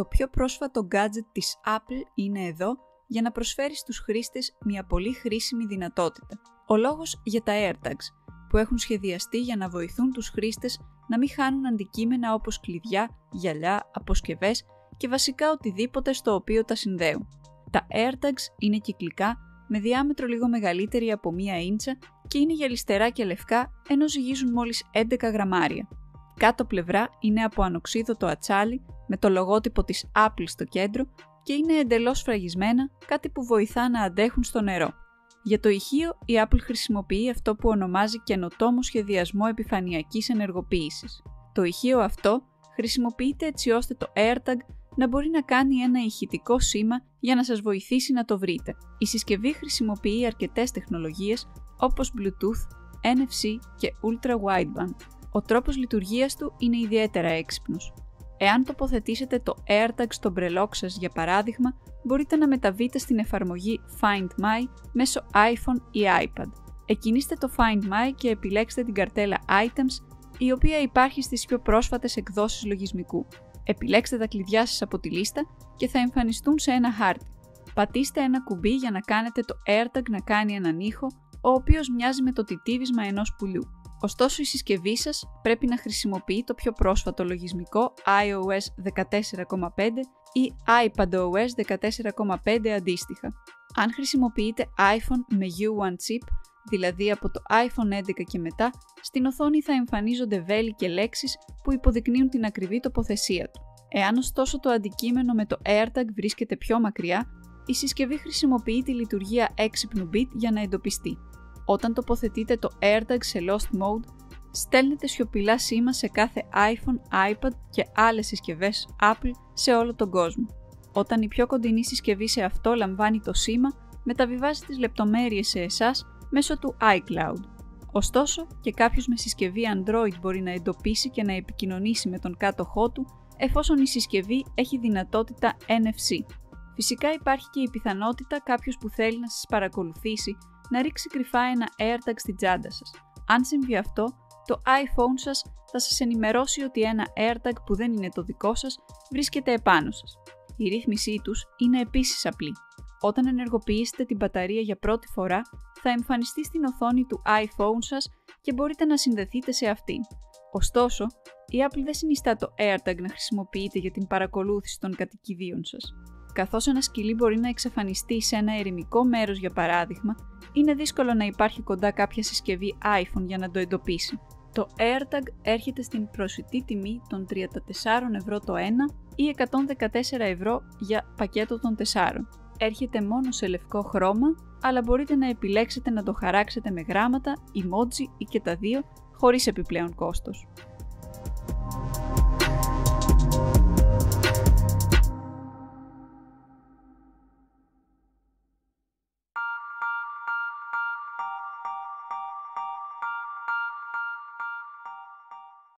Το πιο πρόσφατο gadget της Apple είναι εδώ για να προσφέρει στους χρήστες μια πολύ χρήσιμη δυνατότητα. Ο λόγος για τα AirTags, που έχουν σχεδιαστεί για να βοηθούν τους χρήστες να μην χάνουν αντικείμενα όπως κλειδιά, γυαλιά, αποσκευές και βασικά οτιδήποτε στο οποίο τα συνδέουν. Τα AirTags είναι κυκλικά με διάμετρο λίγο μεγαλύτερη από 1 ίντσα και είναι γυαλιστερά και λευκά ενώ ζυγίζουν μόλις 11 γραμμάρια. Κάτω πλευρά είναι από ανοξίδωτο ατσάλι με το λογότυπο της Apple στο κέντρο και είναι εντελώς σφραγισμένα, κάτι που βοηθά να αντέχουν στο νερό. Για το ηχείο, η Apple χρησιμοποιεί αυτό που ονομάζει καινοτόμο σχεδιασμό επιφανειακής ενεργοποίησης. Το ηχείο αυτό χρησιμοποιείται έτσι ώστε το AirTag να μπορεί να κάνει ένα ηχητικό σήμα για να σας βοηθήσει να το βρείτε. Η συσκευή χρησιμοποιεί αρκετές τεχνολογίες όπως Bluetooth, NFC και Ultra Wideband. Ο τρόπος λειτουργίας του είναι ιδιαίτερα έξυπνος. Εάν τοποθετήσετε το AirTag στο μπρελόκ σας, για παράδειγμα, μπορείτε να μεταβείτε στην εφαρμογή Find My μέσω iPhone ή iPad. Εκκινήστε το Find My και επιλέξτε την καρτέλα Items, η οποία υπάρχει στις πιο πρόσφατες εκδόσεις λογισμικού. Επιλέξτε τα κλειδιά σας από τη λίστα και θα εμφανιστούν σε ένα χάρτη. Πατήστε ένα κουμπί για να κάνετε το AirTag να κάνει έναν ήχο, ο οποίος μοιάζει με το τιτίβισμα ενός πουλιού. Ωστόσο, η συσκευή σας πρέπει να χρησιμοποιεί το πιο πρόσφατο λογισμικό iOS 14.5 ή iPadOS 14.5 αντίστοιχα. Αν χρησιμοποιείτε iPhone με U1 chip, δηλαδή από το iPhone 11 και μετά, στην οθόνη θα εμφανίζονται βέλη και λέξεις που υποδεικνύουν την ακριβή τοποθεσία του. Εάν ωστόσο το αντικείμενο με το AirTag βρίσκεται πιο μακριά, η συσκευή χρησιμοποιεί τη λειτουργία έξυπνου bit για να εντοπιστεί. Όταν τοποθετείτε το AirTag σε Lost Mode, στέλνετε σιωπηλά σήμα σε κάθε iPhone, iPad και άλλες συσκευές Apple σε όλο τον κόσμο. Όταν η πιο κοντινή συσκευή σε αυτό λαμβάνει το σήμα, μεταβιβάζει τις λεπτομέρειες σε εσάς μέσω του iCloud. Ωστόσο, και κάποιος με συσκευή Android μπορεί να εντοπίσει και να επικοινωνήσει με τον κάτοχό του, εφόσον η συσκευή έχει δυνατότητα NFC. Φυσικά υπάρχει και η πιθανότητα κάποιος που θέλει να σας παρακολουθήσει να ρίξει κρυφά ένα AirTag στην τσάντα σας. Αν συμβεί αυτό, το iPhone σας θα σας ενημερώσει ότι ένα AirTag που δεν είναι το δικό σας βρίσκεται επάνω σας. Η ρύθμισή τους είναι επίσης απλή. Όταν ενεργοποιήσετε την μπαταρία για πρώτη φορά, θα εμφανιστεί στην οθόνη του iPhone σας και μπορείτε να συνδεθείτε σε αυτήν. Ωστόσο, η Apple δεν συνιστά το AirTag να χρησιμοποιείτε για την παρακολούθηση των κατοικιδίων σας. Καθώς ένα σκυλί μπορεί να εξαφανιστεί σε ένα ερημικό μέρος, για παράδειγμα, είναι δύσκολο να υπάρχει κοντά κάποια συσκευή iPhone για να το εντοπίσει. Το AirTag έρχεται στην προσιτή τιμή των 34 ευρώ το ένα ή 114 ευρώ για πακέτο των 4. Έρχεται μόνο σε λευκό χρώμα, αλλά μπορείτε να επιλέξετε να το χαράξετε με γράμματα, emoji ή και τα δύο, χωρίς επιπλέον κόστος.